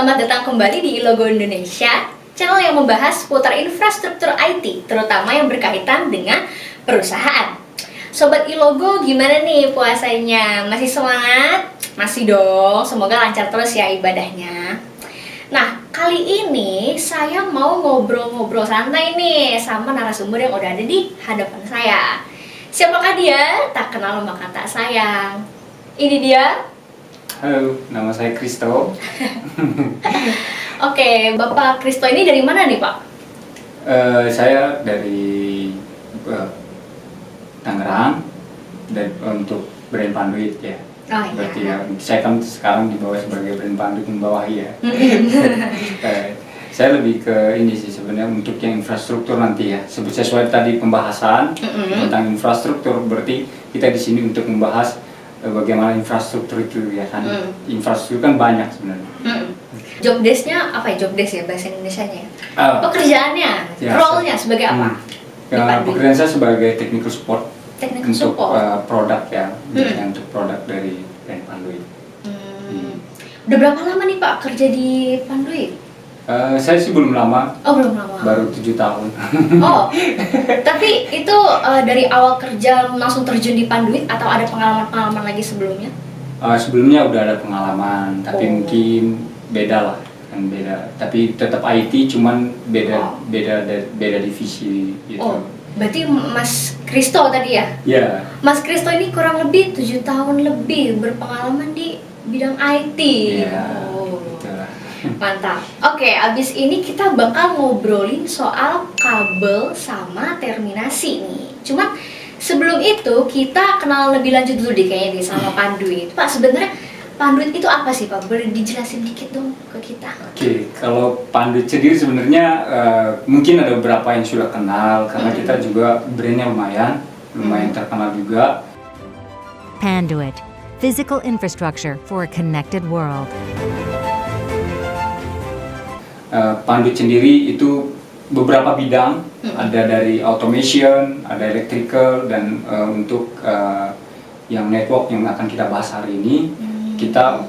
Selamat datang kembali di Ilogo Indonesia, channel yang membahas seputar infrastruktur IT, terutama yang berkaitan dengan perusahaan. Sobat Ilogo, gimana nih puasanya? Masih semangat? Masih dong, semoga lancar terus ya ibadahnya. Nah, kali ini saya mau ngobrol-ngobrol santai nih sama narasumber yang udah ada di hadapan saya. Siapakah dia? Tak kenal maka tak sayang. Ini dia. Halo, nama saya Kristo. Oke, Bapak Kristo ini dari mana nih, Pak? Saya dari Tangerang dan untuk brand Panduit ya. Oh Berarti iya. ya, saya kan sekarang di bawah sebagai brand Panduit membawahi ya. Saya lebih ke ini sih sebenarnya untuk yang infrastruktur nanti ya. Sesuai tadi pembahasan tentang infrastruktur, berarti kita di sini untuk membahas bagaimana infrastruktur itu ya kan. Infrastruktur kan banyak sebenarnya. Job desk-nya apa ya? Job desk ya bahasa Indonesianya ya? Pekerjaannya, Ya, role-nya sebagai apa? Di Panduit. Pekerjaan saya sebagai technical support Technical untuk support. produk ya, untuk produk dari brand Panduit. Udah berapa lama nih Pak kerja di Panduit? Saya sih belum lama, Oh belum lama. baru 7 tahun. Oh, tapi itu dari awal kerja langsung terjun di Panduit atau ada pengalaman-pengalaman lagi sebelumnya? Sebelumnya udah ada pengalaman, tapi Oh. mungkin beda lah, kan beda. Tapi tetap IT, cuman beda divisi gitu. Oh, berarti Mas Kristo tadi ya? Ya, Mas Kristo ini kurang lebih 7 tahun lebih berpengalaman di bidang IT. ya, Oh, gitu lah. mantap. Oke, abis ini kita bakal ngobrolin soal kabel sama terminasi nih. Cuma sebelum itu kita kenal lebih lanjut dulu deh kayaknya sama Panduit. Pak, sebenarnya Panduit itu apa sih Pak? Boleh dijelasin dikit dong ke kita? Oke, kalau Panduit sendiri sebenarnya mungkin ada beberapa yang sudah kenal karena kita juga brandnya lumayan terkenal juga. Panduit, physical infrastructure for a connected world. Panduit sendiri itu beberapa bidang, ada dari automation, ada electrical, dan untuk yang network yang akan kita bahas hari ini, kita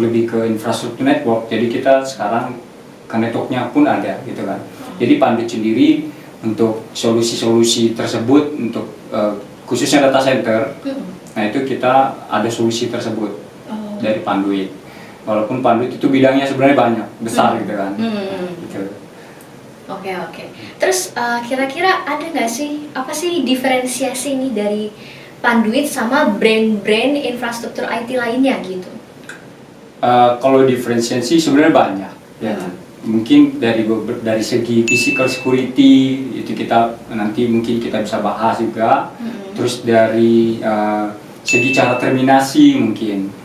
lebih ke infrastruktur network. Jadi kita sekarang ke networknya pun ada, gitu kan. Jadi Panduit sendiri untuk solusi-solusi tersebut untuk khususnya data center, nah itu kita ada solusi tersebut dari Panduit. Walaupun Panduit itu bidangnya sebenarnya banyak, besar gitu kan. Gitu. Oke. Terus kira-kira ada nggak sih apa sih diferensiasi nih dari Panduit sama brand-brand infrastruktur IT lainnya gitu? Kalau diferensiasi sebenarnya banyak, ya. Mungkin dari segi physical security itu kita nanti mungkin kita bisa bahas juga. Terus dari segi cara terminasi mungkin.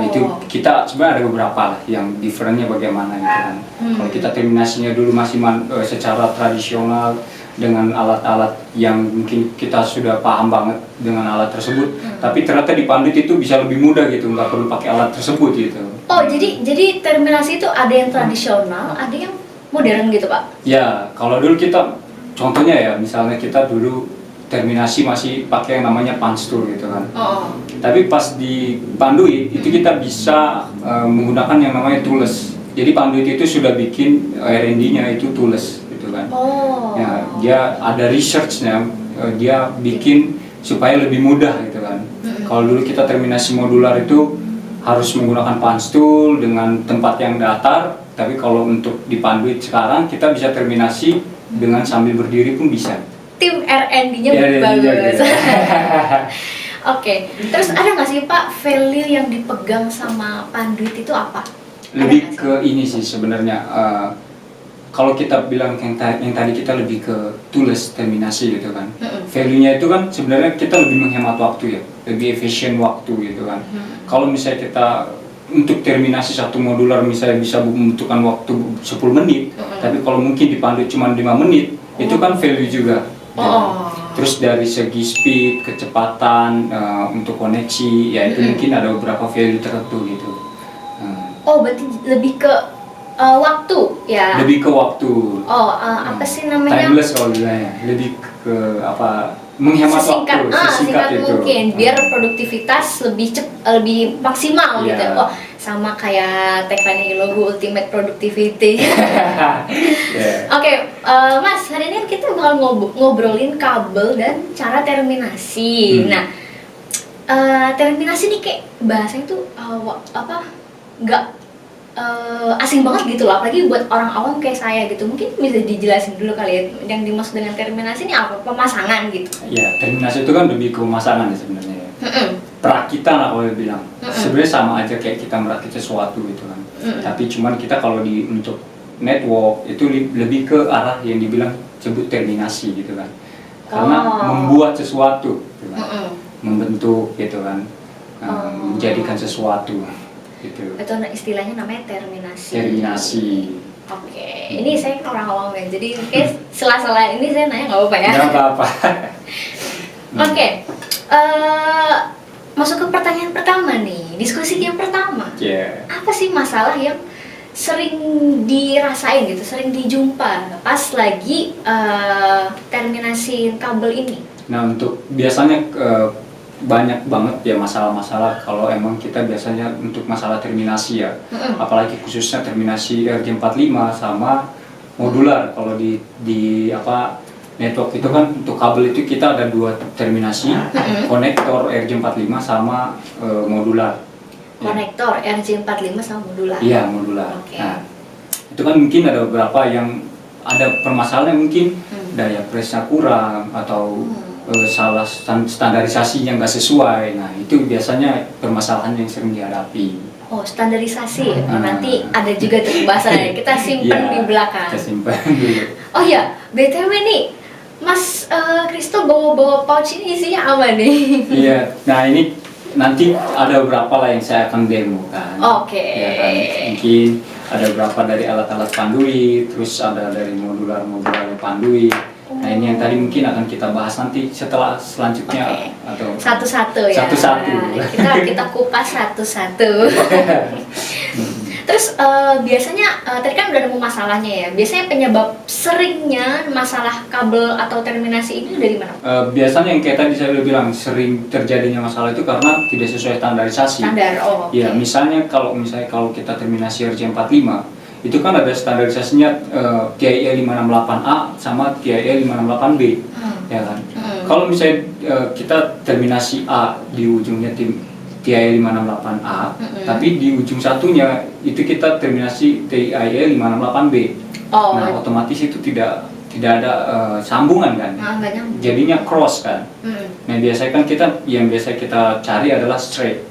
Itu kita sebenarnya ada beberapa lah yang differentnya bagaimana gitu kan. Kalau kita terminasinya dulu masih secara tradisional dengan alat-alat yang mungkin kita sudah paham banget dengan alat tersebut, tapi ternyata di Panduit itu bisa lebih mudah gitu, nggak perlu pakai alat tersebut gitu. Oh, jadi terminasi itu ada yang tradisional, ada yang modern gitu Pak? Ya, kalau dulu kita contohnya ya, misalnya kita dulu terminasi masih pakai yang namanya panstur gitu kan. Tapi pas di Panduit itu kita bisa menggunakan yang namanya tools. Jadi Panduit itu sudah bikin R&D-nya itu tools gitu kan. Ya, dia ada research-nya, dia bikin supaya lebih mudah gitu kan. Kalau dulu kita terminasi modular itu harus menggunakan panstool dengan tempat yang datar, tapi kalau untuk di Panduit sekarang kita bisa terminasi dengan sambil berdiri pun bisa. Tim R&D-nya bagus. Oke, terus ada nggak sih Pak value yang dipegang sama Panduit itu apa? Lebih ke ini sih sebenarnya. Kalau kita bilang yang tadi kita lebih ke tools terminasi gitu kan. Value-nya itu kan sebenarnya kita lebih menghemat waktu ya, lebih efisien waktu gitu kan. Kalau misalnya kita untuk terminasi satu modular misalnya bisa membutuhkan waktu 10 menit, tapi kalau mungkin di Panduit cuma 5 menit, itu kan value juga. Terus dari segi speed, kecepatan, untuk koneksi, ya itu mungkin ada beberapa value tertentu gitu. Oh, berarti lebih ke waktu ya? Lebih ke waktu. Apa sih namanya? Timeless kalau bilangnya, lebih ke apa? menghemat sesingkat, waktu, sesingkat itu. mungkin biar produktivitas lebih maksimal gitu. Iya. Oh, sama kayak tagline logo Ultimate Productivity. Yeah. Oke, Mas, hari ini kita bakal ngobrolin kabel dan cara terminasi. Nah, terminasi nih kayak bahasanya tuh nggak asing banget gitu loh, apalagi buat orang awam kayak saya gitu. Mungkin bisa dijelasin dulu kali ya, yang dimaksud dengan terminasi ini apa? Pemasangan gitu. Ya, terminasi itu kan lebih ke pemasangan ya sebenarnya ya. Perakitan lah kalau bilang. Sebenarnya sama aja kayak kita merakit sesuatu gitu kan. Tapi cuman kita kalau untuk network itu lebih ke arah yang dibilang sebut terminasi gitu kan. Karena membuat sesuatu gitu kan. Membentuk gitu kan. Menjadikan sesuatu gitu. Itu istilahnya namanya terminasi. Terminasi. Oke, ini saya orang awam ya, jadi kayak sela-sela ini saya nanya nggak apa-apa ya? Nggak apa-apa. Oke, masuk ke pertanyaan pertama nih, diskusi yang pertama. Yeah. Apa sih masalah yang sering dirasain gitu, sering dijumpa pas lagi terminasi kabel ini? Nah, untuk biasanya banyak banget ya masalah-masalah kalau emang kita biasanya untuk masalah terminasi ya. Apalagi khususnya terminasi RJ45 sama modular. Kalau di network itu kan untuk kabel itu kita ada 2 terminasi, konektor RJ45 sama modular. Konektor RJ45 sama modular. Iya, modular. Okay. Nah, itu kan mungkin ada beberapa yang ada permasalahan mungkin daya presnya kurang atau salah standarisasinya nggak sesuai. Nah, itu biasanya permasalahan yang sering dihadapi. Oh, standarisasi. Nanti ada juga tuh bahasannya. Kita simpan di belakang. Kita simpan dulu. Oh ya, BTW nih, Mas Kristo bawa pouch ini isinya apa nih? Iya, nah ini nanti ada beberapa lah yang saya akan demo kan. Oke. Ya kan? Mungkin ada beberapa dari alat-alat panduit, terus ada dari modular panduit. Nah, ini yang tadi mungkin akan kita bahas nanti selanjutnya atau satu-satu ya. Satu-satu. Kita kupas satu-satu. Terus biasanya tadi kan udah nemu masalahnya ya. Biasanya penyebab seringnya masalah kabel atau terminasi ini dari mana? Biasanya yang kayak tadi saya udah bilang sering terjadinya masalah itu karena tidak sesuai standarisasi. Standar. Oh. Okay. Ya, misalnya kalau kita terminasi RJ45 itu kan ada standarisasinya TIE 568A sama TIE 568B, ya kan. Kalau misalnya kita terminasi A di ujungnya TIE 568A, tapi di ujung satunya itu kita terminasi TIE 568B. Nah, otomatis itu tidak ada sambungan kan. Jadinya cross kan. Nah, biasanya kan yang biasa kita cari adalah straight,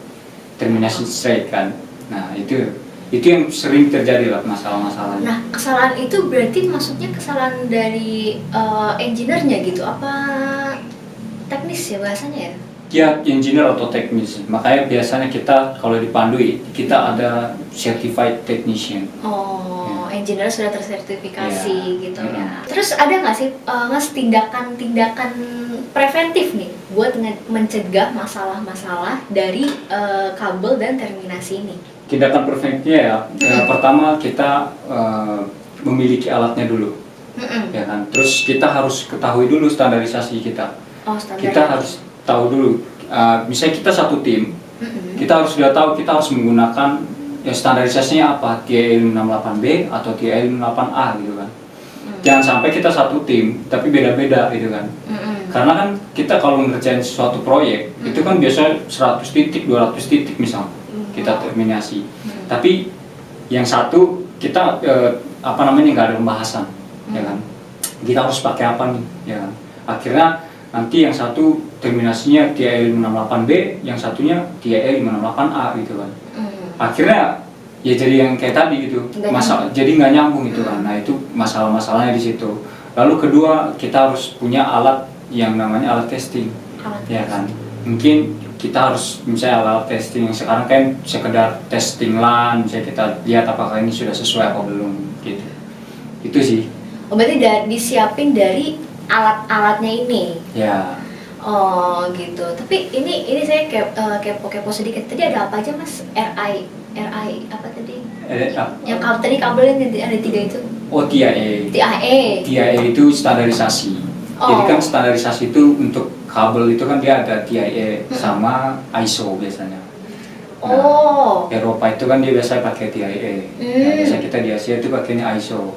terminasi straight kan. Nah, itu yang sering terjadi lah masalah-masalahnya. Nah, kesalahan itu berarti maksudnya kesalahan dari engineer-nya gitu? Apa teknis ya bahasanya ya? Ya, engineer atau teknis. Makanya biasanya kita kalau di Panduit, kita ada certified technician. Oh, ya. Engineer sudah tersertifikasi gitu ya. Terus ada nggak sih Mas tindakan-tindakan preventif nih buat mencegah masalah-masalah dari kabel dan terminasi ini? Tindakan preventifnya ya, pertama kita memiliki alatnya dulu, ya kan. Terus kita harus ketahui dulu standarisasi kita. Kita harus tahu dulu, misalnya kita satu tim, kita harus sudah tahu kita harus menggunakan ya standarisasinya apa, TIE 568B atau TIE 568A gitu kan. Jangan sampai kita satu tim tapi beda-beda gitu kan. Karena kan kita kalau ngerjain suatu proyek itu kan biasanya 100 titik, 200 titik misalnya kita terminasi. Tapi yang satu kita nggak ada pembahasan, ya kan. Kita harus pakai apa nih, ya kan. Akhirnya nanti yang satu terminasinya TIE 568B, yang satunya TIE 568A gitu kan. Akhirnya ya jadi yang kayak tadi gitu, jadi nggak nyambung gitu kan. Nah, itu masalah-masalahnya di situ. Lalu kedua, kita harus punya alat yang namanya alat testing, ya kan. Mungkin kita harus misalnya alat testing yang sekarang kan sekedar testing LAN, misalnya kita lihat apakah ini sudah sesuai atau belum gitu. Itu sih. Oh, berarti disiapin dari alat-alatnya ini. Ya. Oh, gitu. Tapi ini saya kepo sedikit. Tadi ada apa aja Mas? RI apa tadi? Yang tadi kabelnya ada 3 itu. Oh, TIE. TIE. TIE itu standarisasi. Jadi kan standarisasi itu untuk kabel itu kan dia ada TIA sama ISO biasanya. Nah, Eropa itu kan dia biasa pakai TIA. Nah, biasa kita di Asia itu pakainya ISO.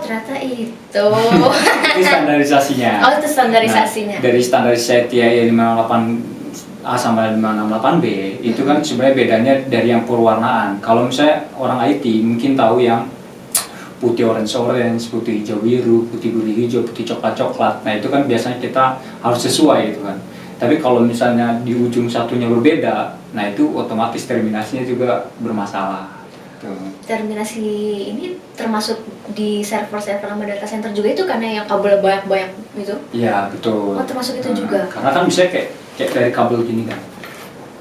Ternyata itu. Itu standarisasinya. Itu standarisasinya. Nah, dari standarisasi TIA 568A sama 568B itu kan sebenarnya bedanya dari yang perwarnaan. Kalau misalnya orang IT mungkin tahu yang putih orange, putih hijau biru, putih hijau, putih coklat. Nah itu kan biasanya kita harus sesuai gitu kan. Tapi kalau misalnya di ujung satunya berbeda, nah itu otomatis terminasinya juga bermasalah. Terminasi ini termasuk di server-server sama data center juga itu karena yang kabel banyak-banyak itu? Iya betul. Termasuk itu juga? Karena kan bisa kayak dari kabel gini kan.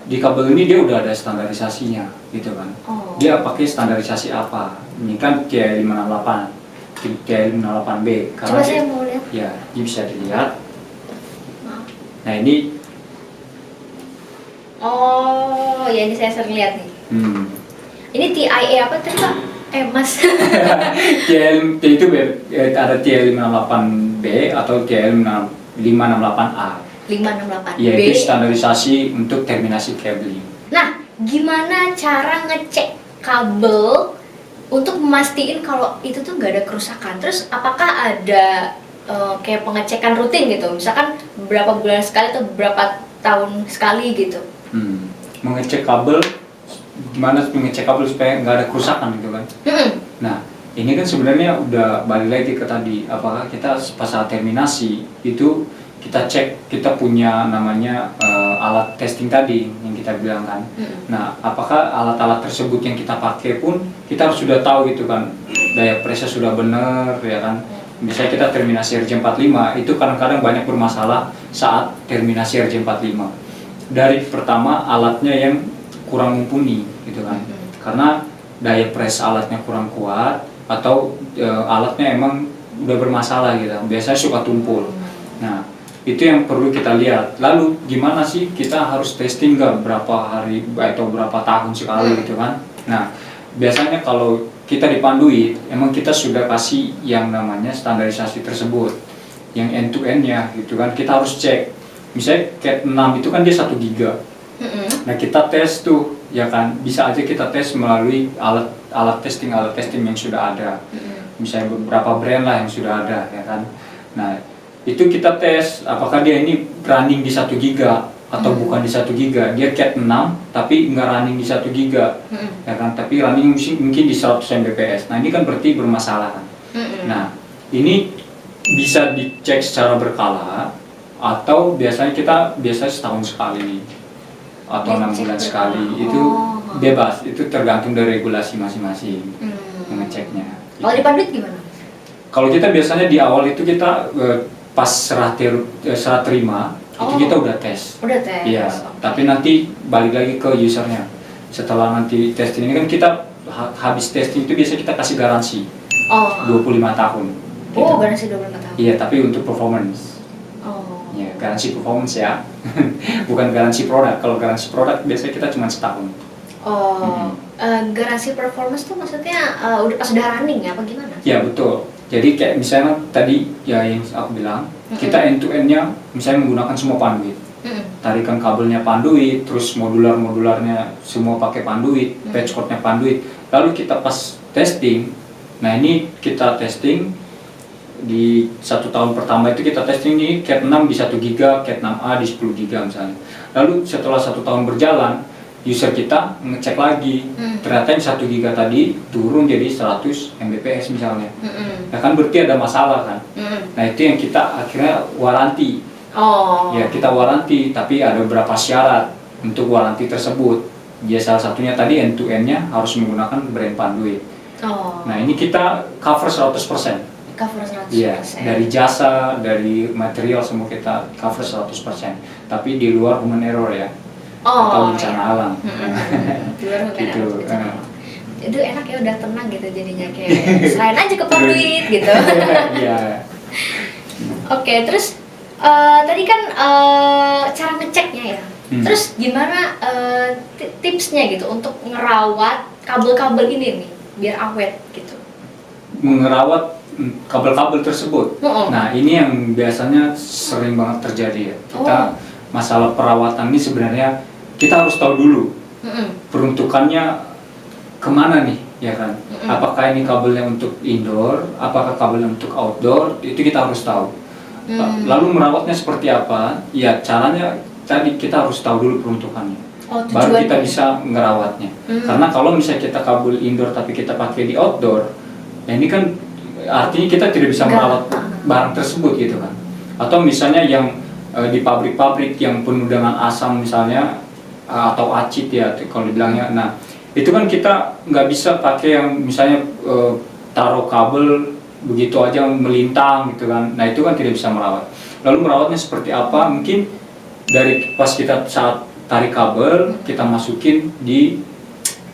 Di kabel ini dia udah ada standarisasinya gitu kan. Dia pakai standarisasi apa? Ini kan TIA 568, TIA 568B. Coba saya mau lihat. Ya, ini bisa dilihat. Nah ini. Ya ini saya sering lihat nih. Ini TIA apa tadi Pak? Mas. TIA itu ada TIA 568B atau TIA 568A. 568B. Iya, itu standarisasi untuk terminasi cabling. Nah, gimana cara ngecek kabel untuk memastikan kalau itu tuh nggak ada kerusakan? Terus apakah ada kayak pengecekan rutin gitu? Misalkan beberapa bulan sekali atau beberapa tahun sekali gitu? Mengecek kabel, gimana mengecek kabel supaya nggak ada kerusakan gitu kan? Nah, ini kan sebenarnya udah balik lagi ke tadi, apakah kita pas saat terminasi itu kita cek, kita punya namanya alat testing tadi yang kita bilang kan. Nah, apakah alat-alat tersebut yang kita pakai pun kita harus sudah tahu gitu kan, daya presnya sudah benar ya kan. Misalnya kita terminasi RJ45 itu kadang-kadang banyak bermasalah saat terminasi RJ45. Dari pertama alatnya yang kurang mumpuni gitu kan, karena daya pres alatnya kurang kuat atau alatnya emang udah bermasalah gitu, biasanya suka tumpul. Nah itu yang perlu kita lihat. Lalu gimana sih kita harus testing nggak berapa hari atau berapa tahun sekali gitu kan. Nah biasanya kalau kita di Panduit emang kita sudah kasih yang namanya standarisasi tersebut yang end to end nya gitu kan. Kita harus cek misalnya CAT 6 itu kan dia 1 giga. Nah kita tes tuh ya kan, bisa aja kita tes melalui alat testing yang sudah ada. Misalnya beberapa brand lah yang sudah ada ya kan. Nah itu kita tes apakah dia ini running di 1 giga atau bukan di 1 giga. Dia CAT 6 tapi nggak running di 1 giga ya kan, tapi running mungkin di 100 Mbps. Nah ini kan berarti bermasalah kan. Nah ini bisa dicek secara berkala atau biasanya kita setahun sekali atau 6 bulan sekali. Itu bebas, itu tergantung dari regulasi masing-masing mengeceknya. Kalau di Panduit gimana? Kalau kita biasanya di awal itu kita pas serah terima itu kita udah tes. Udah tes. Iya. Tapi nanti balik lagi ke usernya. Setelah nanti testing ini kan kita habis testing itu biasanya kita kasih garansi 25 tahun. Gitu. Garansi 25 tahun. Iya, tapi untuk performance. Ya, garansi performance ya. Bukan garansi produk. Kalau garansi produk biasanya kita cuma setahun. Garansi performance tuh maksudnya udah pas udah running ya apa gimana? Ya betul. Jadi kayak misalnya tadi ya yang aku bilang, kita end to end-nya misalnya menggunakan semua Panduit. Tarikan kabelnya Panduit, terus modularnya semua pakai Panduit, patch cord-nya Panduit. Lalu kita pas testing, nah ini kita testing di 1 tahun pertama itu kita testing nih CAT 6 di 1 giga, CAT 6A di 10 giga misalnya. Lalu setelah 1 tahun berjalan, user kita ngecek lagi, ternyata yang 1 giga tadi turun jadi 100 Mbps misalnya. Ya kan berarti ada masalah kan. Nah itu yang kita akhirnya waranti. Ya kita waranti, tapi ada beberapa syarat untuk waranti tersebut. Ya salah satunya tadi end to end-nya harus menggunakan brand Panduit. Nah ini kita cover 100%. Cover 100%. Iya, dari jasa, dari material semua kita cover 100%. Tapi di luar human error ya. Atau bencana alam. Di luar human gitu. error. Itu enak ya, udah tenang gitu jadinya, kayak selain aja ke Panduit gitu. Iya. Oke, terus tadi kan cara ngeceknya ya. Terus gimana tipsnya gitu untuk ngerawat kabel-kabel ini nih biar awet gitu? Mengerawat kabel-kabel tersebut. Nah, ini yang biasanya sering banget terjadi ya. Kita masalah perawatan ini sebenarnya kita harus tahu dulu peruntukannya kemana nih, ya kan? Apakah ini kabelnya untuk indoor, apakah kabelnya untuk outdoor, itu kita harus tahu. Lalu merawatnya seperti apa? Ya caranya tadi kita harus tahu dulu peruntukannya. Baru kita bisa ngerawatnya. Karena kalau misalnya kita kabel indoor tapi kita pakai di outdoor, ya ini kan artinya kita tidak bisa merawat barang tersebut gitu kan. Atau misalnya yang di pabrik-pabrik yang penuh dengan asam misalnya, atau acid ya kalau dibilangnya. Nah, itu kan kita nggak bisa pakai yang misalnya taruh kabel begitu aja melintang gitu kan. Nah, itu kan tidak bisa merawat. Lalu merawatnya seperti apa? Mungkin dari pas kita saat tarik kabel, kita masukin di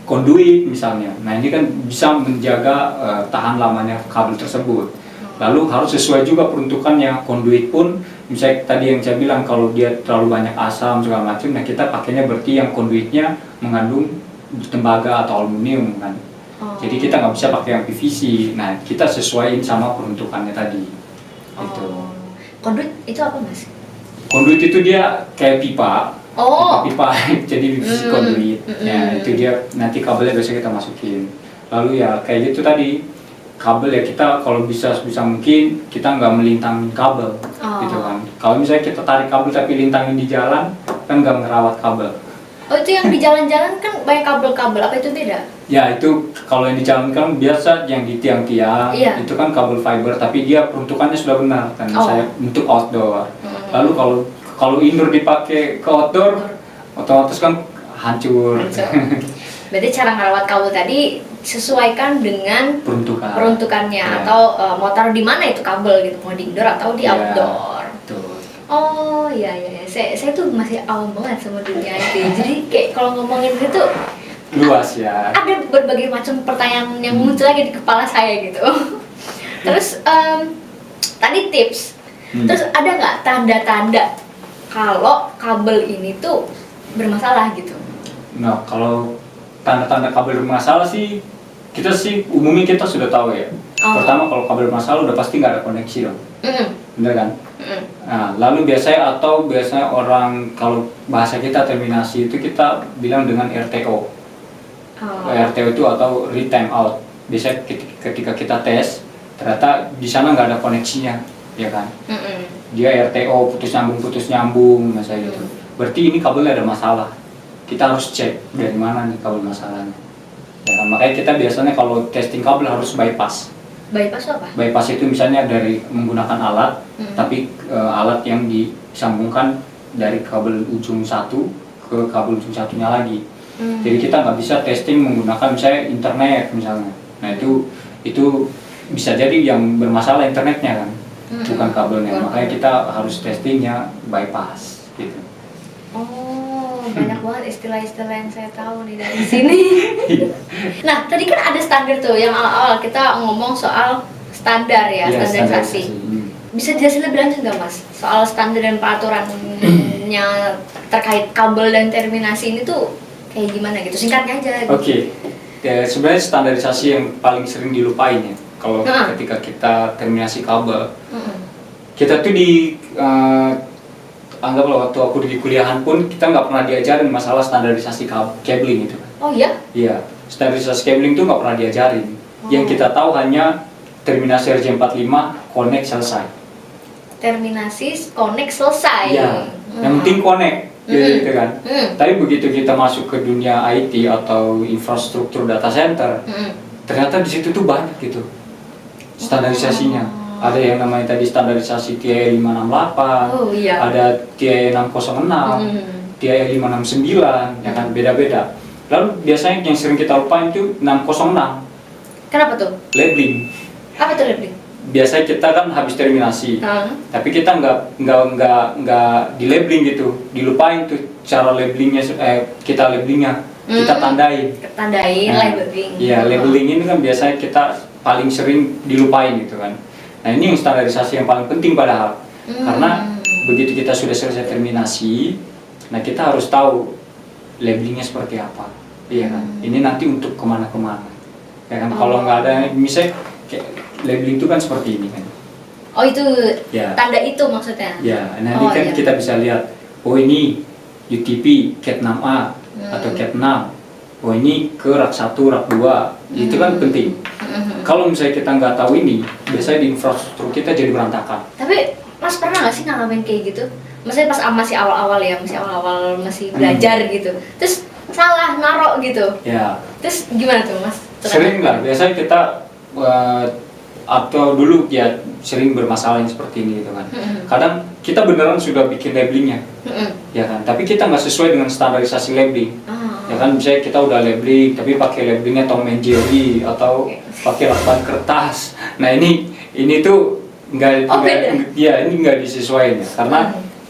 konduit misalnya. Nah, ini kan bisa menjaga tahan lamanya kabel tersebut. Lalu harus sesuai juga peruntukannya. Konduit pun misalnya tadi yang saya bilang kalau dia terlalu banyak asam segala macam, nah kita pakainya berarti yang konduitnya mengandung tembaga atau aluminium kan. Jadi kita nggak bisa pakai yang PVC. Nah, kita sesuaiin sama peruntukannya tadi. Gitu. Konduit itu apa, Mas? Konduit itu dia kayak pipa. Pipa jadi PVC konduit. Ya, itu dia nanti kabelnya biasa kita masukin. Lalu ya kayak gitu tadi. Kabel ya kita kalau bisa mungkin kita nggak melintangin kabel gitu kan. Kalau misalnya kita tarik kabel tapi lintangin di jalan kan nggak ngerawat kabel. Itu yang di jalan-jalan kan banyak kabel-kabel, apa itu beda? Ya itu kalau yang di jalan kan biasa yang di tiang-tiang itu kan kabel fiber tapi dia peruntukannya sudah benar kan saya untuk outdoor. Lalu kalau indoor dipakai ke outdoor otomatis kan hancur. Berarti cara merawat kabel tadi sesuaikan dengan peruntukannya atau mau taruh di mana itu kabel gitu, mau di indoor atau di outdoor. Betul. Oh iya. Saya tuh masih awam banget sama dunia itu. Jadi kayak kalau ngomongin itu luas ya. Ada berbagai macam pertanyaan yang muncul lagi di kepala saya gitu. Terus tadi tips. Terus ada nggak tanda-tanda kalau kabel ini tuh bermasalah gitu? Nah, kalau tanda-tanda kabel bermasalah sih kita umumnya kita sudah tahu ya. Pertama kalau kabel bermasalah udah pasti nggak ada koneksi dong. Bener kan? Nah, lalu biasanya orang kalau bahasa kita terminasi itu kita bilang dengan RTO. RTO itu atau read time out. Biasanya ketika kita tes ternyata di sana nggak ada koneksinya, ya kan? Dia RTO putus nyambung misalnya gitu. Berarti ini kabelnya ada masalah. Kita harus cek dari mana nih kabel masalahnya. Ya, makanya kita biasanya kalau testing kabel harus bypass. Bypass apa? Bypass itu misalnya dari menggunakan alat, tapi alat yang disambungkan dari kabel ujung satu ke kabel ujung satunya lagi. Jadi kita nggak bisa testing menggunakan misalnya internet misalnya. Nah itu bisa jadi yang bermasalah internetnya kan, bukan kabelnya. Makanya kita harus testingnya bypass gitu. Banyak banget istilah-istilah yang saya tahu nih dari sini. Nah, tadi kan ada standar tuh yang awal-awal kita ngomong soal standar ya, standarisasi. Bisa jelasin lebih lanjut nggak, Mas? Soal standar dan peraturannya terkait kabel dan terminasi ini tuh kayak gimana gitu? Singkatnya aja. Gitu. Oke. Ya, sebenarnya standarisasi yang paling sering dilupain ya. Kalau ketika kita terminasi kabel, kita tuh anggaplah waktu aku di kuliahan pun kita nggak pernah diajarin masalah standarisasi cabling itu. Oh iya? Iya, standarisasi cabling itu nggak pernah diajarin. Yang kita tahu hanya terminasi RJ45 connect selesai. Terminasi connect selesai. Iya, yang penting connect, gitu kan. Tapi begitu kita masuk ke dunia IT atau infrastruktur data center, ternyata di situ tuh banyak gitu standarisasinya. Ada yang namanya tadi standarisasi TIA 568, ada TIA 606, TIA 569, ya kan beda-beda. Lalu biasanya yang sering kita lupain itu 606. Kenapa tuh? Labeling. Apa tuh labeling? Biasanya kita kan habis terminasi, tapi kita nggak di labeling gitu, dilupain tuh cara labelingnya, kita labelingnya, kita tandain. Labeling. Iya, labeling ini kan biasanya kita paling sering dilupain gitu kan. Nah, ini yang standarisasi yang paling penting padahal. Karena begitu kita sudah selesai terminasi, nah kita harus tahu labelingnya seperti apa. Iya kan? Ini nanti untuk kemana-kemana. Ya kan? Kalau nggak ada, misalnya labeling itu kan seperti ini kan. Oh itu Ya. tanda itu maksudnya? Ya, nanti kan iya. kita bisa lihat, oh ini UTP Cat 6A atau Cat 6. Oh ini ke rak 1, rak 2. Itu kan penting. Kalau misalnya kita nggak tahu ini, biasanya di infrastruktur kita jadi berantakan. Tapi Mas pernah nggak sih ngalamin kayak gitu? Maksudnya pas masih awal-awal ya, masih belajar gitu. Terus salah naruh gitu. Ya. Terus gimana tuh Mas? Sering lah, biasanya kita atau dulu ya sering bermasalah yang seperti ini gitu kan. Kadang kita beneran sudah bikin labelingnya, ya kan. Tapi kita nggak sesuai dengan standarisasi labeling, ya kan. Misalnya kita udah labeling, tapi pakai labelingnya Tom and Jerry atau pakai lakban kertas. Nah ini tuh nggak, ya ini nggak disesuaikan ya, karena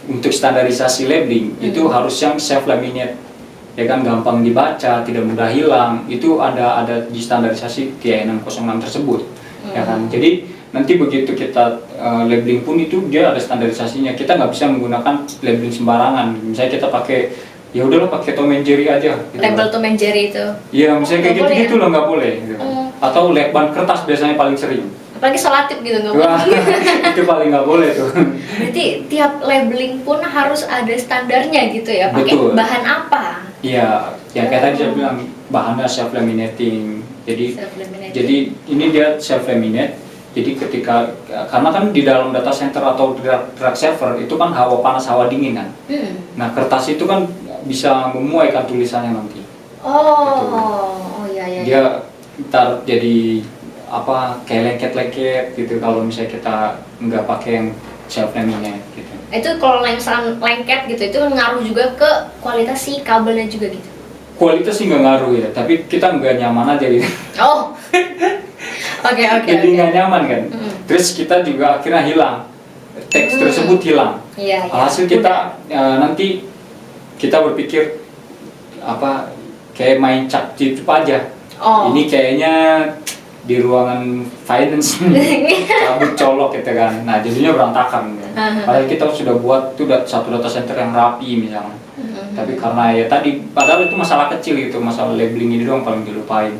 untuk standarisasi labeling itu harus yang self laminate, ya kan, gampang dibaca, tidak mudah hilang. Itu ada di standarisasi TI 606 tersebut, ya kan. Jadi nanti begitu kita labeling pun itu dia ada standarisasinya. Kita nggak bisa menggunakan labeling sembarangan. Misalnya kita pakai, ya udahlah pakai Tom and Jerry aja. Gitu label kan. Tom and Jerry itu. Iya, misalnya kayak gitu ya? loh, nggak boleh. Gitu. Atau lakban kertas biasanya paling sering. Apalagi solatif gitu nggak Wah, boleh. itu paling nggak boleh tuh. Berarti tiap labeling pun harus ada standarnya gitu ya. Pakai Betul. bahan apa? Iya, ya kayak tadi saya bilang bahannya self laminating. Jadi Self-laminating. jadi ini dia self laminate. Jadi ketika, karena kan di dalam data center atau drag server itu kan hawa panas, hawa dingin kan. Nah kertas itu kan bisa memuai kan tulisannya nanti. Oh iya. Dia ntar jadi apa, kayak lengket-lengket gitu kalau misalnya kita nggak pakai yang self laminate gitu. Itu kalau misalkan lengket gitu, itu ngaruh juga ke kualitas si kabelnya juga gitu. Kualitas sih nggak ngaruh ya, tapi kita nggak nyaman aja gitu. Oh. Oke. Jadi nggak nyaman kan. Terus kita juga akhirnya hilang, teks tersebut hilang. Iya. Alhasil kita nanti kita berpikir apa, kayak main cap cip aja. Oh. Ini kayaknya di ruangan finance cabut colok gitu kan. Nah jadinya berantakan. Padahal kita sudah buat tuh satu data center yang rapi misalnya. Tapi karena ya tadi, padahal itu masalah kecil gitu, masalah labeling ini doang paling dilupain,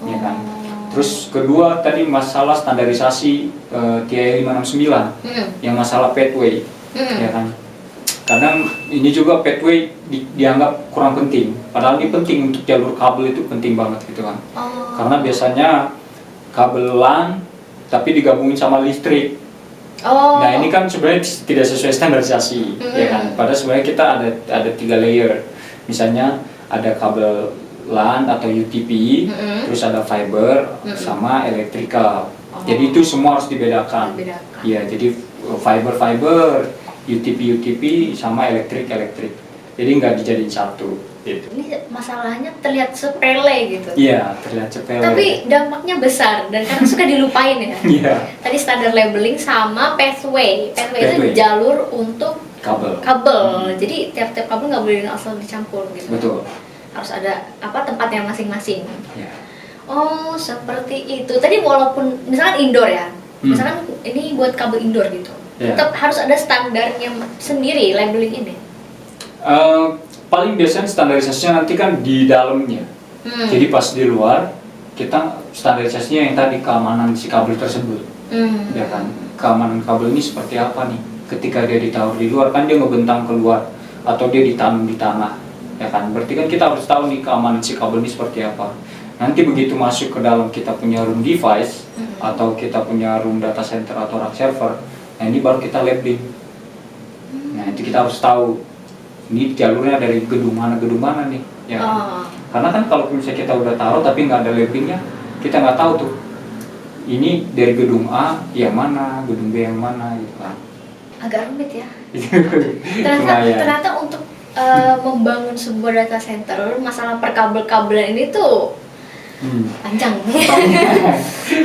ya kan. Terus kedua tadi masalah standarisasi TI 569 yang masalah pathway, ya kan. Kadang ini juga pathway dianggap kurang penting, padahal ini penting untuk jalur kabel, itu penting banget gitu kan. Karena biasanya kabel LAN tapi digabungin sama listrik. Nah ini kan sebenarnya tidak sesuai standarisasi, ya kan. Padahal sebenarnya kita ada 3 layer, misalnya ada kabel LAN atau UTP, terus ada fiber sama electrical. Jadi itu semua harus dibedakan. Iya, jadi fiber, UTP sama elektrik. Jadi nggak dijadiin satu. Gitu. Ini masalahnya terlihat sepele gitu. Iya, terlihat sepele. Tapi dampaknya besar dan kadang suka dilupain ya. Iya. Tadi standar labeling sama pathway. Pathway itu jalur untuk kabel. Jadi tiap-tiap kabel nggak boleh asal dicampur gitu. Betul. Harus ada apa, tempatnya masing-masing. Iya. Oh, seperti itu. Tadi walaupun misalkan indoor ya. Misalkan ini buat kabel indoor gitu. Iya. Tetap harus ada standarnya sendiri labeling ini. Paling biasanya standarisasinya nanti kan di dalamnya. Jadi pas di luar kita standarisasinya yang tadi keamanan si kabel tersebut, ya kan. Keamanan kabel ini seperti apa nih? Ketika dia ditaruh di luar kan dia ngebentang keluar atau dia ditanam di tanah, ya kan. Berarti kan kita harus tahu nih keamanan si kabel ini seperti apa. Nanti begitu masuk ke dalam kita punya room device atau kita punya room data center atau rack server, nah ini baru kita labeling. Nah itu kita harus tahu ini jalurnya dari gedung mana nih, ya. Karena kan kalau misalnya kita udah taruh tapi nggak ada labelingnya, kita nggak tahu tuh ini dari gedung A yang mana, gedung B yang mana gitu kan. Agak rumit ya. Lumayan. ternyata untuk membangun sebuah data center, masalah perkabel-kabelan ini tuh panjang.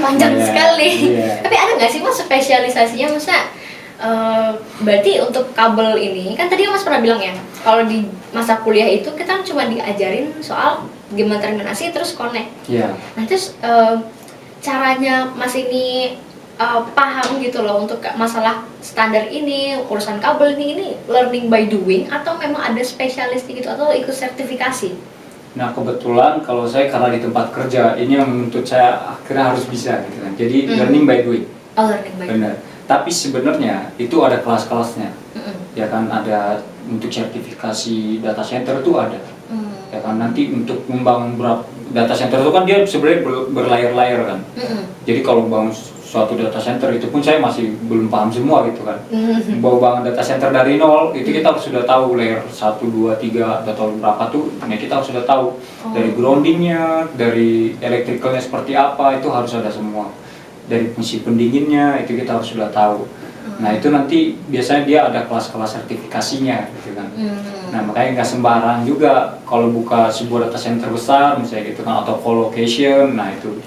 Panjang sekali. Yeah. Tapi ada nggak sih Mas spesialisasinya, masa berarti untuk kabel ini kan tadi Mas pernah bilang ya, kalau di masa kuliah itu kita cuma diajarin soal gimana terminasi terus connect. Yeah. Nah terus caranya Mas ini paham gitu loh untuk masalah standar ini, urusan kabel ini learning by doing atau memang ada spesialis gitu atau ikut sertifikasi? Nah kebetulan kalau saya karena di tempat kerja ini yang menuntut saya akhirnya harus bisa gitu kan. Jadi learning by doing. Oh, learning by doing. Benar. Tapi sebenarnya itu ada kelas-kelasnya. Ya kan ada untuk sertifikasi data center itu ada. Ya kan nanti untuk membangun data center itu kan dia sebenarnya berlayer-layer kan. Jadi kalau bangun suatu data center itu pun saya masih belum paham semua gitu kan. Mau bangun data center dari nol itu kita harus sudah tahu layer 1, 2, 3 atau berapa tuh. Nah kita harus sudah tahu dari groundingnya, dari elektrikalnya seperti apa itu harus ada semua. Dari fungsi pendinginnya itu kita harus sudah tahu. Nah itu nanti biasanya dia ada kelas-kelas sertifikasinya gitu kan. Nah makanya nggak sembarang juga kalau buka sebuah data center besar misalnya gitu kan atau co-location, nah itu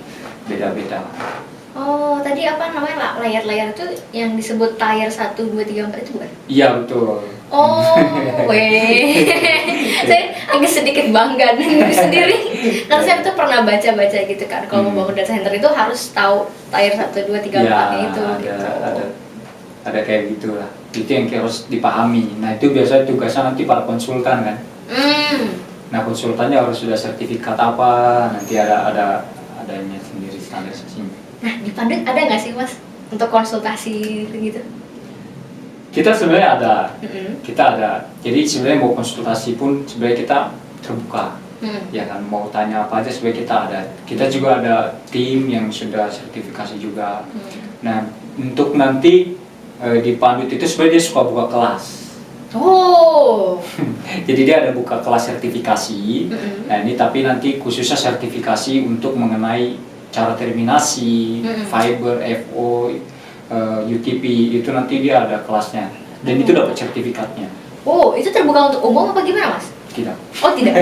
beda-beda. Oh, tadi apa namanya layar-layar itu yang disebut tier 1, 2, 3, 4 itu bukan? Iya betul. Oh, weh. Saya agak sedikit bangga dengan diri sendiri. Karena saya tuh pernah baca-baca gitu kan. Kalau mau bangun data center itu harus tahu tier 1, 2, 3, 4-nya itu. Ada kayak gitulah. Itu yang harus dipahami. Nah itu biasanya tugasnya nanti para konsultan kan. Nah konsultannya harus sudah sertifikat apa. Nanti adanya sendiri standarisasinya. Nah di Pandu ada nggak sih Mas untuk konsultasi gitu? Kita sebenarnya ada. Kita ada. Jadi sebenarnya mau konsultasi pun sebenarnya kita terbuka. Ya kan mau tanya apa aja sebenarnya kita ada. Kita juga ada tim yang sudah sertifikasi juga. Nah untuk nanti di Pandut itu sebenarnya dia suka buka kelas. Oh. Jadi dia ada buka kelas sertifikasi. Nah ini tapi nanti khususnya sertifikasi untuk mengenai cara terminasi, fiber, FO, UTP itu nanti dia ada kelasnya. Dan itu dapat sertifikatnya. Oh itu terbuka untuk umum apa gimana Mas? Tidak. Oh tidak.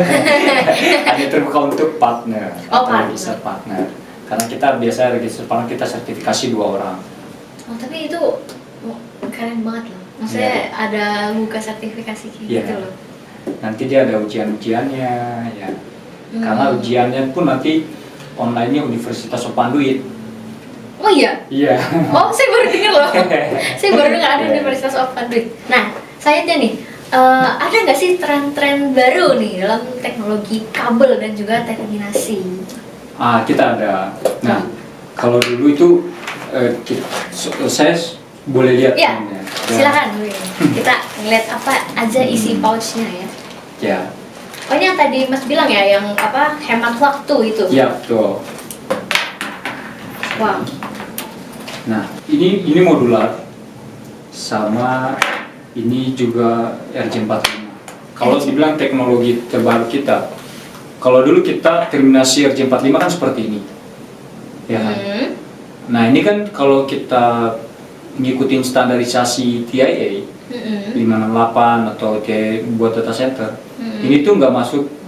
Hanya terbuka untuk partner. Oh, atau register partner. Karena kita biasa register partner kita sertifikasi 2 orang. Oh tapi itu keren banget loh. Maksudnya ada buka sertifikasi gitu loh. Nanti dia ada ujian-ujiannya ya. Karena ujiannya pun nanti online-nya Universitas of Panduit. Oh iya? Iya. Oh saya baru dengar loh. Saya baru dengar ada Universitas of Panduit. Nah saya nih ada nggak sih tren-tren baru nih dalam teknologi kabel dan juga terminasi? Kita ada. Nah kalau dulu itu saya boleh lihat. Ya, silakan. Kita ngeliat apa aja isi pouchnya ya. Ya. Oh ini yang tadi Mas bilang ya, yang apa hemat waktu itu? Iya betul. Wow. Nah ini modular, sama ini juga RJ45. Kalau dibilang teknologi terbaru kita, kalau dulu kita terminasi RJ45 kan seperti ini, ya kan? Nah ini kan kalau kita ngikutin standarisasi TIA 568 atau TIA buat data center, ini tuh nggak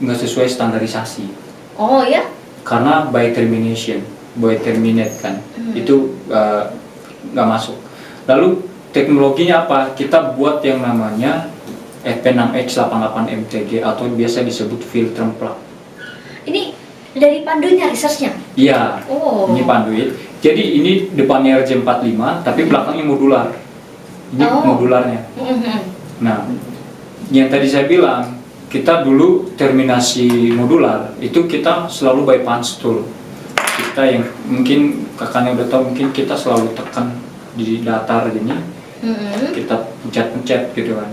sesuai standarisasi. Oh ya? Karena by termination, by terminate kan, itu nggak masuk. Lalu teknologinya apa? Kita buat yang namanya FP6X88MTG atau biasa disebut filter plug. Ini dari Pandunya researchnya? Iya. Oh. Ini Panduit. Jadi ini depannya RJ45 tapi belakangnya modular. Ini modularnya. Nah, yang tadi saya bilang, kita dulu terminasi modular itu kita selalu by punch tool. Kita yang mungkin kakaknya udah tahu, mungkin kita selalu tekan di datar gini, kita pencet-pencet gitu kan.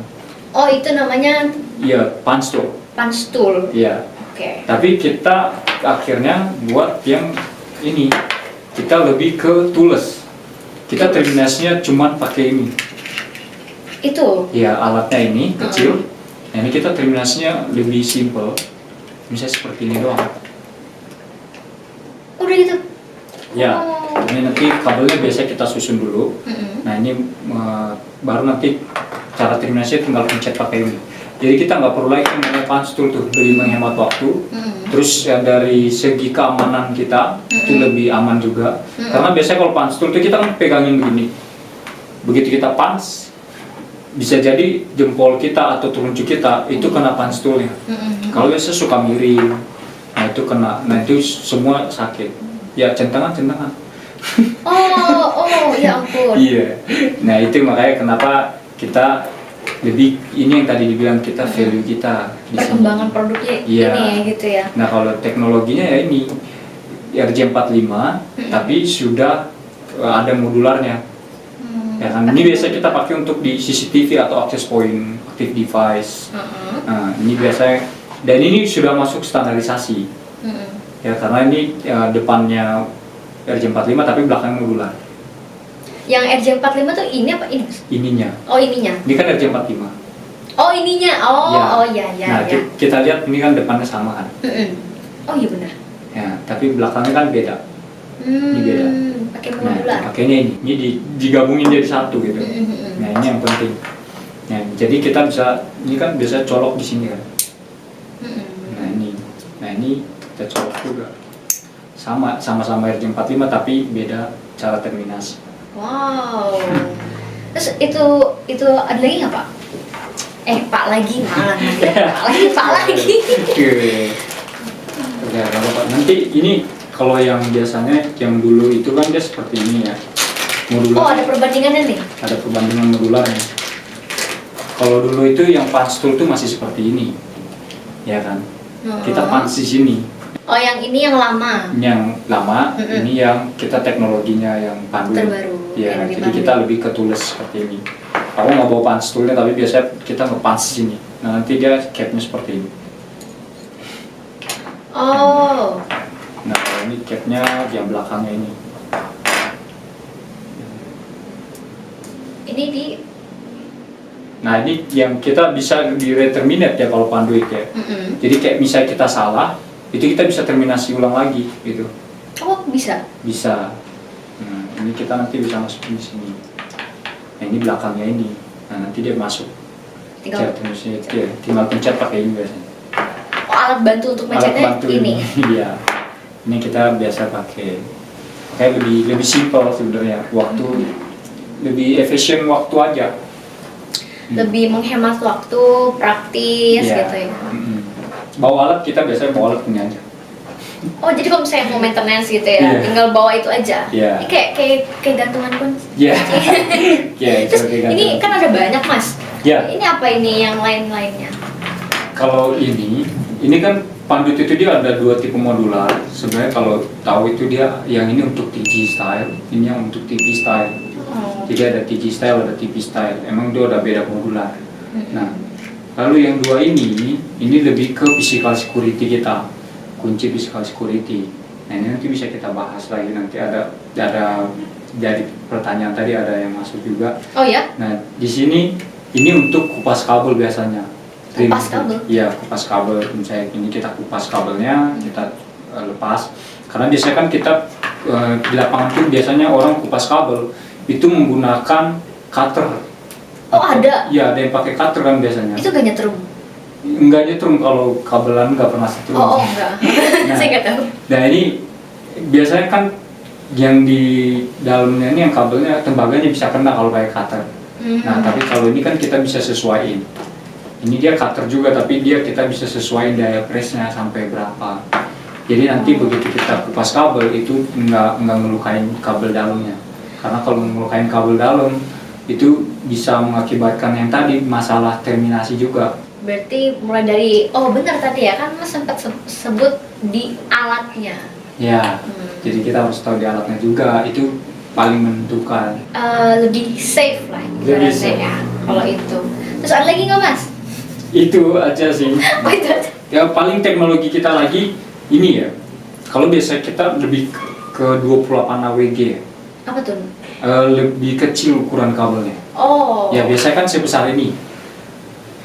Oh itu namanya? Iya, punch tool. Punch tool. Iya. Oke. Tapi kita akhirnya buat yang ini, kita lebih ke tools. Kita terminasinya cuma pakai ini. Itu? Ya alatnya ini kecil. Nah ini kita terminasinya lebih simple. Misalnya seperti ini doang. Udah gitu? Ya, ini nanti kabelnya biasa kita susun dulu. Nah ini baru nanti cara terminasinya tinggal pencet pakai ini. Jadi kita nggak perlu lagi menggunakan punch tool tuh, lebih menghemat waktu. Terus ya dari segi keamanan kita itu lebih aman juga. Karena biasanya kalau punch tool itu kita kan pegangin begini. Begitu kita punch, bisa jadi jempol kita atau telunjuk kita itu kena punch toolnya. Kalau biasa suka miring, nah itu kena, nah itu semua sakit. Ya centangan. Oh ya ampun. Iya. Nah itu makanya kenapa kita lebih, ini yang tadi dibilang kita value kita perkembangan produknya Iya. ini gitu ya. Nah kalau teknologinya ya ini RJ45 tapi sudah ada modularnya. Ya kan, ini biasa kita pakai untuk di CCTV atau access point, active device. Nah, ini biasanya, dan ini sudah masuk standarisasi. Ya karena ini depannya RJ45 tapi belakangnya modular. Yang RJ45 tuh ini apa ini? Ininya. Oh ininya. Ini kan RJ45. Oh ininya. Oh ya. Nah, kita lihat ini kan depannya sama kan. Oh iya benar. Ya, tapi belakangnya kan beda. Ini beda. Pakai Nah, modular. pakainya ini digabungin jadi satu gitu. Nah, ini yang penting. Nah, jadi kita bisa, ini kan biasa colok di sini kan. Nah ini kita colok juga. Sama-sama RJ45 tapi beda cara terminasi. Wow. Terus itu ada lagi nggak Pak? Pak lagi malah Pak lagi. Ya, kalau Pak, nanti ini kalau yang biasanya yang dulu itu kan dia seperti ini ya. Modular. Oh ada perbandingannya nih. Ada perbandingan modularnya. Kalau dulu itu yang punch tool itu masih seperti ini, ya kan? Kita punch di sini. Oh yang ini yang lama. Yang lama, ini yang kita teknologinya yang pandu. Terbaru. Ya, yang jadi kita lebih ke tools seperti ini. Aku nggak bawa punch toolnya, tapi biasanya kita nge-punch di sini. Nah nanti dia capnya seperti ini. Oh. Nah ini capnya yang belakangnya ini. Ini di. Nah ini yang kita bisa di reterminate ya kalau panduit ya. Jadi kayak misalnya kita salah, itu kita bisa terminasi ulang lagi gitu. Oh bisa. Bisa. Nah, ini kita nanti bisa masukin di sini. Nah ini belakangnya ini. Nah nanti dia masuk. Tinggal pencet pakai ini biasanya. Oh alat bantu untuk mencetnya Alat bantu ini. Iya. Ini kita biasa pakai. Kayak lebih simpel sebenarnya. Waktu lebih efisien waktu aja. Lebih menghemat waktu, praktis Iya. gitu ya. Bawa alat kita biasanya bawa alat ini aja. Oh jadi kalau misalnya mau maintenance gitu ya, Iya. tinggal bawa itu aja. Iya. Ini kayak gantungan kunci. Iya. Iya. Terus ini kan ada banyak Mas. Ya. Ini apa ini yang lain-lainnya? Kalau ini kan panduit itu dia ada dua tipe modular. Sebenarnya kalau tahu itu dia yang ini untuk TG style, ini yang untuk TV style. Jadi ada TG style, ada TV style. Emang dia udah beda modular. Nah, lalu yang dua ini lebih ke physical security kita, kunci physical security. Nah ini nanti bisa kita bahas lagi, nanti ada dari pertanyaan tadi ada yang masuk juga. Oh ya? Nah di sini ini untuk kupas kabel biasanya. Kupas kabel? Iya, kupas kabel. Misalnya ini kita kupas kabelnya, kita lepas. Karena biasanya kan kita di lapangan tuh biasanya orang kupas kabel itu menggunakan cutter. Oh ada? Iya, ada yang pakai cutter kan biasanya. Itu gak nyetrum? Enggak nyetrum, kalau kabelan nggak pernah setrum. Oh enggak. Saya nggak tahu. Nah ini biasanya kan yang di dalamnya ini yang kabelnya tembaganya bisa kena kalau pakai cutter. Nah tapi kalau ini kan kita bisa sesuaiin. Ini dia cutter juga tapi kita bisa sesuaiin daya pressnya sampai berapa. Jadi nanti begitu kita kupas kabel itu nggak ngelukain kabel dalamnya. Karena kalau ngelukain kabel dalam itu bisa mengakibatkan yang tadi masalah terminasi juga. Berarti mulai dari, benar tadi ya kan Mas sempat sebut di alatnya. Ya, jadi kita harus tahu di alatnya juga, itu paling menentukan. Lebih safe lah Lebih ibaratnya safe. ya kalau itu. Terus ada lagi nggak Mas? Itu aja sih. Oh itu aja. Ya paling teknologi kita lagi ini ya. Kalau biasa kita lebih ke 28 AWG ya. Apa tuh? Lebih kecil ukuran kabelnya. Oh. Ya biasanya kan sebesar ini.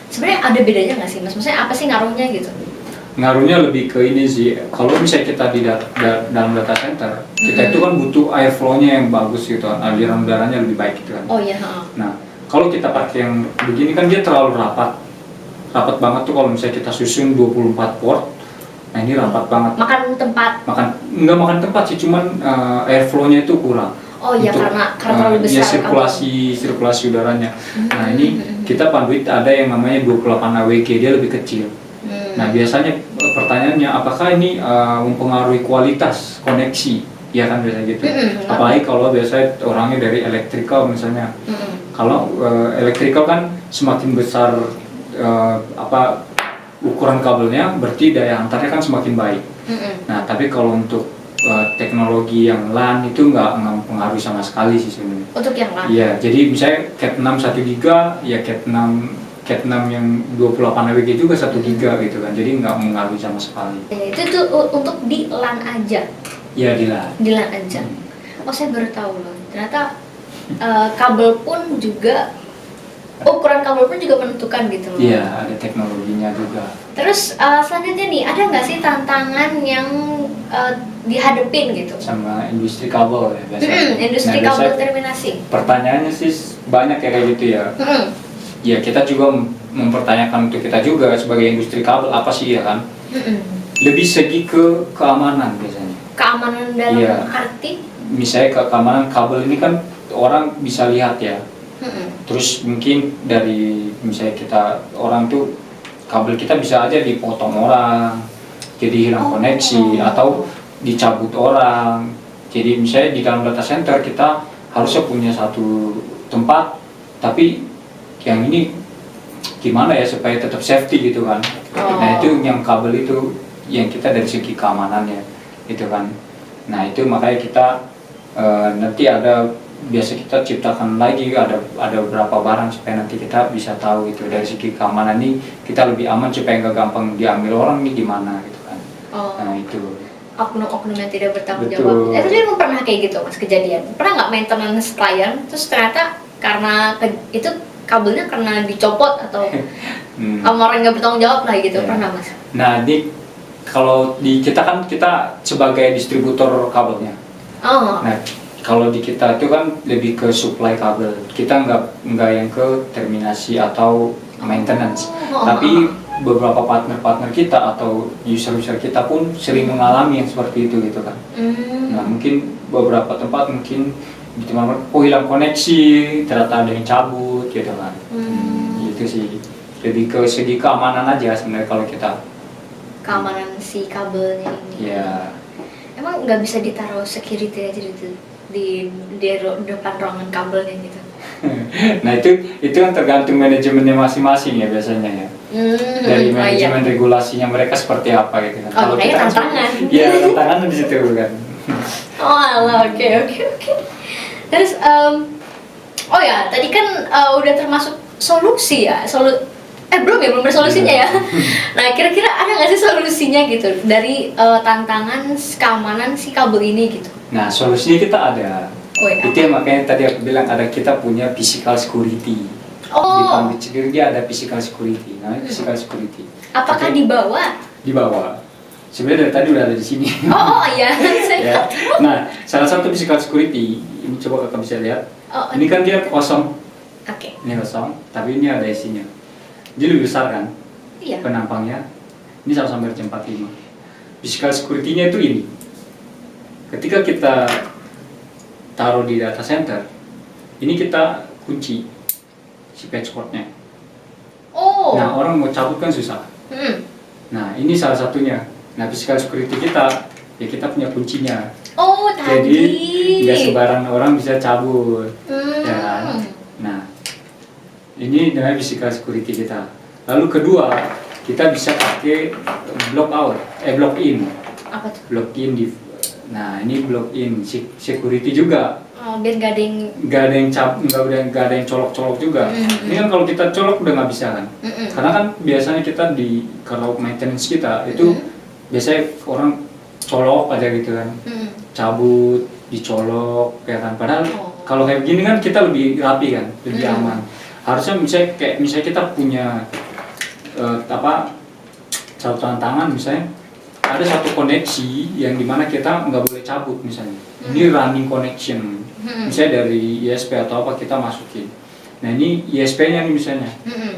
Sebenarnya ada bedanya nggak sih Mas? Maksudnya apa sih ngaruhnya gitu? Ngaruhnya lebih ke ini sih. Kalau misalnya kita di dalam data center, kita itu kan butuh airflow-nya yang bagus gitu, aliran udaranya lebih baik gitu kan. Oh iya. Nah, kalau kita pakai yang begini kan dia terlalu rapat banget tuh kalau misalnya kita susun 24 port. Nah ini rapat banget. Makan tempat. Nggak makan tempat sih, cuman airflow-nya itu kurang. Oh iya, karena terlalu besar. Ya sirkulasi udaranya. Nah ini kita panduit ada yang namanya 28 AWG, dia lebih kecil. Nah biasanya pertanyaannya apakah ini mempengaruhi kualitas koneksi? Ya kan biasa gitu. Apalagi kalau biasanya orangnya dari electrical misalnya. Kalau electrical kan semakin besar ukuran kabelnya, berarti daya antarnya kan semakin baik. Nah, tapi kalau untuk teknologi yang LAN itu nggak mempengaruhi sama sekali sih sebenarnya. Untuk yang LAN? Iya, jadi misalnya Cat6 1 giga, ya Cat6 yang 28 AWG juga 1 giga gitu kan, jadi nggak mengaruhi sama sekali. Itu tuh untuk di LAN aja? Iya, di LAN. Di LAN aja? Oh, saya baru tahu loh, ternyata kabel pun juga, ukuran kabel pun juga menentukan gitu loh. Iya, ada teknologinya juga. Terus selanjutnya nih, ada nggak sih tantangan yang dihadepin gitu? Sama industri kabel ya biasanya. Industri kabel terminasi. Pertanyaannya sih banyak ya kayak gitu ya. Ya kita juga mempertanyakan untuk kita juga sebagai industri kabel apa sih ya kan? Lebih segi ke keamanan biasanya. Keamanan dalam arti? Misalnya keamanan kabel ini kan orang bisa lihat ya. Terus mungkin dari misalnya kita orang tuh kabel kita bisa aja dipotong orang, jadi hilang koneksi atau dicabut orang. Jadi misalnya di dalam data center kita harusnya punya satu tempat, tapi yang ini gimana ya supaya tetap safety gitu kan. Nah itu yang kabel itu yang kita dari segi keamanannya gitu kan. Nah itu makanya kita nanti biasa kita ciptakan lagi ada beberapa barang supaya nanti kita bisa tahu itu dari segi keamanan nih kita lebih aman supaya nggak gampang diambil orang nih gimana gitu kan. Nah itu oknum-oknum yang tidak bertanggung jawab. Itu juga pernah kayak gitu mas kejadian. Pernah nggak maintenance klien terus ternyata karena itu kabelnya karena dicopot atau sama orang nggak bertanggung jawab lah gitu, pernah mas? Nah kalau di kita kan kita sebagai distributor kabelnya. Nah kalau di kita itu kan lebih ke supply kabel, kita nggak yang ke terminasi atau maintenance. Tapi beberapa partner kita atau user kita pun sering mengalami yang seperti itu gitu kan. Nah mungkin beberapa tempat mungkin di tempat hilang koneksi, ternyata ada yang cabut gitu kan. Gitu sih, lebih ke segi keamanan aja sebenarnya kalau kita. Keamanan si kabelnya ini. Ya. Emang nggak bisa ditaruh security aja gitu? Di depan ruangan kabelnya gitu. Nah itu kan tergantung manajemennya masing-masing ya biasanya ya. Dari manajemen regulasinya mereka seperti apa gitu kan. Kalau kita tantangan. Iya tantangan di situ kan. Oke. Terus oh ya tadi kan udah termasuk solusi ya belum bersolusinya ya. Nah kira-kira ada nggak sih solusinya gitu dari tantangan keamanan si kabel ini gitu? Nah solusinya kita ada. Itu yang makanya tadi aku bilang ada kita punya physical security. Di pabrik security ada physical security. Namanya physical security. Apakah di bawah? Di bawah. Sebenarnya dari tadi udah ada di sini. Iya. Ya. Nah salah satu physical security ini coba kakak bisa lihat. Ini kan dia kosong. Ini kosong, tapi ini ada isinya. Dia lebih besar kan? Iya. Penampangnya. Ini 1/45. Physical security-nya itu ini. Ketika kita taruh di data center, ini kita kunci si password-nya. Nah orang mau cabut kan susah. Nah ini salah satunya. Nah physical security kita, ya kita punya kuncinya. Jadi nggak sembarang orang bisa cabut. Ya kan? Nah ini namanya physical security kita. Lalu kedua, kita bisa pakai block in. Apa tuh? Block in nah ini block in security juga. Biar nggak ada yang colok-colok juga. Ini kan kalau kita colok udah nggak bisa kan. Karena kan biasanya kita kalau maintenance kita itu biasanya orang colok aja gitu kan. Cabut, dicolok ya kan. Padahal kalau kayak gini kan kita lebih rapi kan, lebih aman. Harusnya misalnya kita punya catatan tangan misalnya ada satu koneksi yang dimana kita nggak boleh cabut misalnya. Ini running connection. Misalnya dari ISP atau apa kita masukin. Nah ini ISP-nya nih misalnya.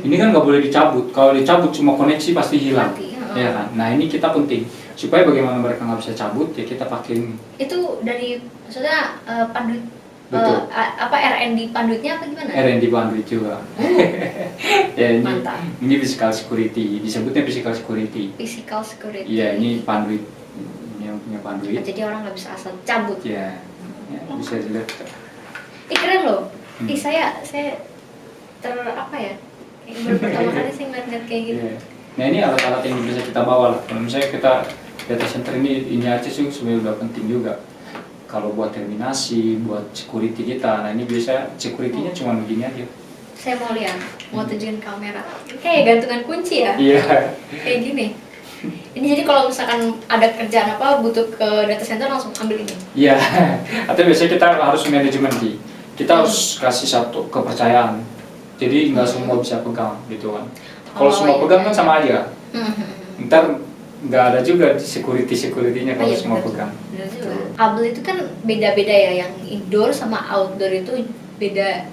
Ini kan nggak boleh dicabut. Kalau dicabut cuma koneksi pasti hilang. Ya kan. Nah ini kita penting supaya bagaimana mereka nggak bisa cabut ya kita pakai ini. Itu dari maksudnya panduit. RND panduitnya apa gimana? RND panduit juga. Ya ini physical security, disebutnya physical security. Physical security. Iya ini panduit, ini yang punya panduit. Jadi orang nggak bisa asal cabut. Ya bisa dilihat. Keren loh. Saya baru pertama kali saya ngeliat kayak gitu. Nah ini alat-alat yang bisa kita bawa lah. Kalau misalnya kita data center ini aja sih sebenarnya udah penting juga. Kalau buat terminasi, buat security kita, nah ini biasa security-nya cuma begini aja. Saya mau lihat, mau tunjukin kamera. Kayak gantungan kunci ya? Iya. Kayak gini. Ini jadi kalau misalkan ada kerjaan apa butuh ke data center langsung ambil ini. Iya. Atau biasanya kita harus manajemen sih. Kita harus kasih satu kepercayaan. Jadi nggak semua bisa pegang gitu kan. Kalau semua iya, pegang kan iya. sama aja. Ntar nggak ada juga security-nya kalau Iya, semua bener. pegang. Bener juga. Kabel itu kan beda-beda ya, yang indoor sama outdoor itu beda,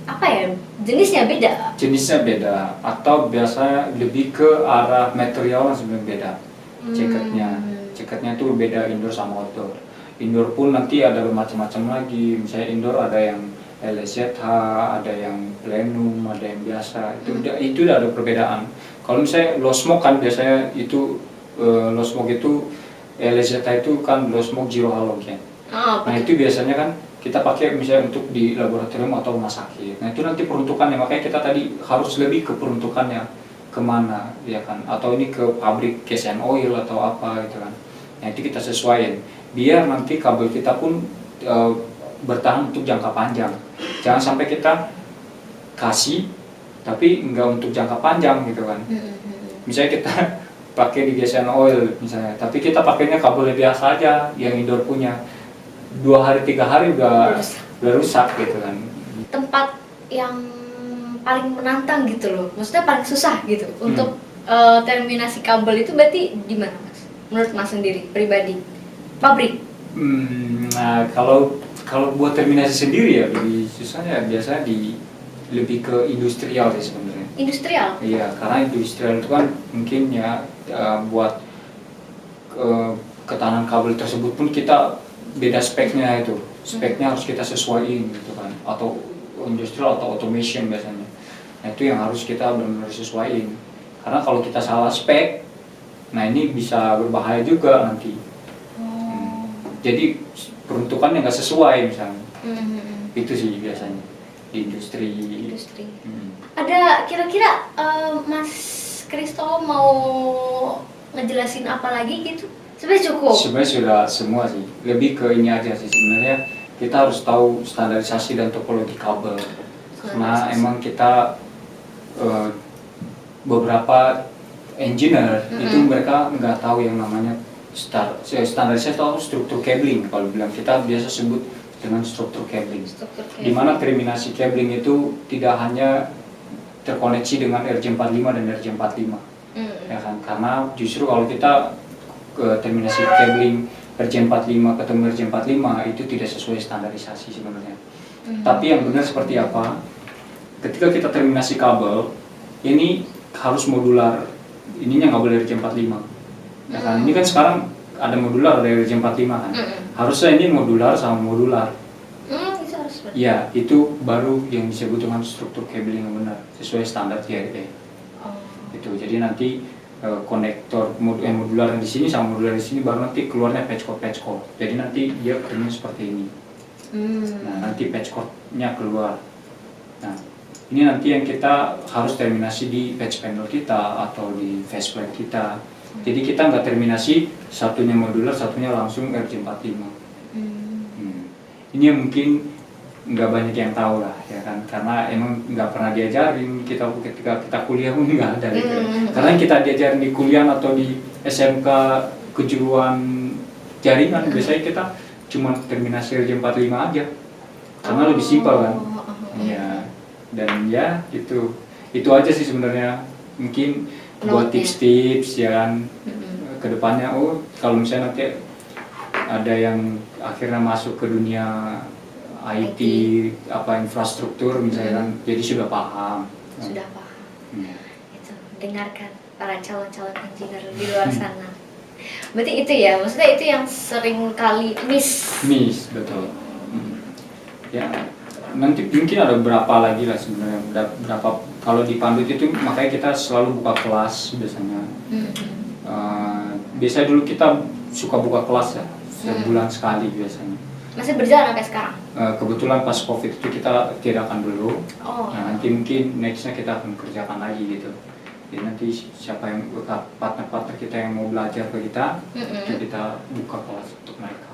apa ya, jenisnya beda. Jenisnya beda atau biasa lebih ke arah material sebenarnya beda. Ceketnya tuh beda indoor sama outdoor. Indoor pun nanti ada macam-macam lagi. Misalnya indoor ada yang LZH, ada yang plenum, ada yang biasa. Itu udah ada perbedaan. Kalau misalnya low smoke kan biasanya itu low smoke itu LZH itu kan low smoke zero halogen. Nah itu biasanya kan kita pakai misalnya untuk di laboratorium atau rumah sakit. Nah itu nanti peruntukannya, makanya kita tadi harus lebih ke peruntukannya kemana ya kan, atau ini ke pabrik gas and oil atau apa gitu kan. Nah itu kita sesuaikan biar nanti kabel kita pun bertahan untuk jangka panjang. Jangan sampai kita kasih tapi enggak untuk jangka panjang gitu kan. Misalnya kita pakai di gas and oil misalnya, tapi kita pakainya kabel biasa aja yang indoor punya, 2 hari 3 hari udah rusak gitu kan. Tempat yang paling menantang gitu loh, maksudnya paling susah gitu untuk terminasi kabel itu berarti di mana Mas? Menurut Mas sendiri pribadi, pabrik? Nah kalau buat terminasi sendiri ya lebih susahnya biasa lebih ke industrial sih sebenarnya. Industrial? Iya, karena industrial itu kan mungkin ya buat ketahanan kabel tersebut pun kita beda speknya itu. Speknya harus kita sesuaiin gitu kan, atau industrial atau automation biasanya. Nah itu yang harus kita benar-benar sesuaiin. Karena kalau kita salah spek, nah ini bisa berbahaya juga nanti. Jadi peruntukannya nggak sesuai misalnya. Itu sih biasanya di industri. Ada kira-kira Mas Kristo mau ngejelasin apa lagi gitu? Sebenarnya cukup. Sebenarnya sudah semua sih. Lebih ke ini aja sih sebenarnya. Kita harus tahu standarisasi dan topologi kabel. Karena emang kita beberapa engineer itu mereka nggak tahu yang namanya standarisasi atau struktur cabling. Kalau bilang kita biasa sebut dengan struktur cabling. Di mana terminasi cabling itu tidak hanya terkoneksi dengan RJ45 dan RJ45. Ya kan? Karena justru kalau kita ke terminasi cabling RJ45 ketemu RJ45 itu tidak sesuai standarisasi sebenarnya. Tapi yang benar seperti apa? Ketika kita terminasi kabel, ini harus modular. Ininya nggak boleh RJ45. Ya kan? Ini kan sekarang ada modular dari RJ45 kan. Harusnya ini modular sama modular. Ya, itu baru yang disebut dengan struktur cabling yang benar sesuai standar JRE. Itu. Jadi nanti konektor modular yang di sini sama modular di sini baru nanti keluarnya patch cord. Jadi nanti dia kerjanya seperti ini. Nah, nanti patch cord-nya keluar. Nah, ini nanti yang kita harus terminasi di patch panel kita atau di faceplate kita. Jadi kita nggak terminasi satunya modular, satunya langsung RJ45. Ini yang mungkin nggak banyak yang tahu lah ya kan, karena emang nggak pernah diajarin kita ketika kita kuliah pun nggak ada gitu. Karena yang kita diajarin di kuliah atau di SMK kejuruan jaringan biasanya kita cuma terminasi RJ45 aja karena lebih simpel kan. Ya, dan ya itu aja sih sebenarnya, mungkin buat tips-tips ya kan kedepannya. Kalau misalnya nanti ada yang akhirnya masuk ke dunia IT, apa infrastruktur misalnya kan, jadi sudah paham. Itu dengarkan para calon-calon engineer di luar sana. Berarti itu ya, maksudnya itu yang sering kali miss, betul. Ya nanti mungkin ada berapa lagi lah sebenarnya, berapa kalau di Pandut itu makanya kita selalu buka kelas biasanya. Biasanya dulu kita suka buka kelas ya, sebulan sekali biasanya. Masih berjalan sampai sekarang? Kebetulan pas COVID itu kita tiadakan dulu. Nah, nanti mungkin nextnya kita akan kerjakan lagi gitu. Jadi nanti siapa yang partner-partner kita yang mau belajar ke kita, itu kita buka kelas untuk mereka.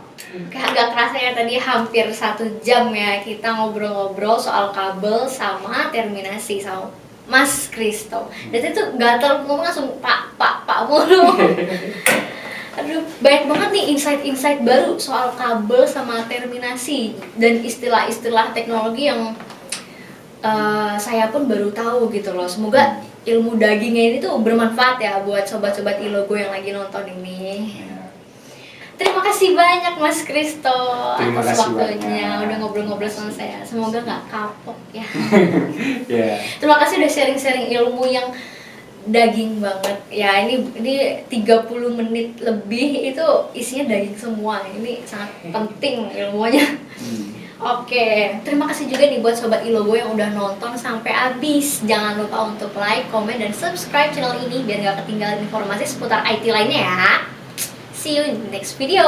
Agak kerasa ya tadi hampir 1 jam ya kita ngobrol-ngobrol soal kabel sama terminasi sama Mas Kristo. Dan itu gatel ngomong langsung pak mulu. Aduh, banyak banget nih insight-insight baru soal kabel sama terminasi dan istilah-istilah teknologi yang saya pun baru tahu gitu loh. Semoga ilmu dagingnya ini tuh bermanfaat ya buat sobat-sobat iLogo yang lagi nonton ini. Terima kasih banyak Mas Kristo atas waktunya udah ngobrol-ngobrol sama saya. Semoga nggak kapok ya. Terima kasih udah sharing-sharing ilmu yang daging banget. Ya ini 30 menit lebih itu isinya daging semua. Ini sangat penting ilmunya. Oke, terima kasih juga nih buat Sobat iLogo yang udah nonton sampai habis. Jangan lupa untuk like, komen, dan subscribe channel ini biar gak ketinggalan informasi seputar IT lainnya ya. See you in the next video.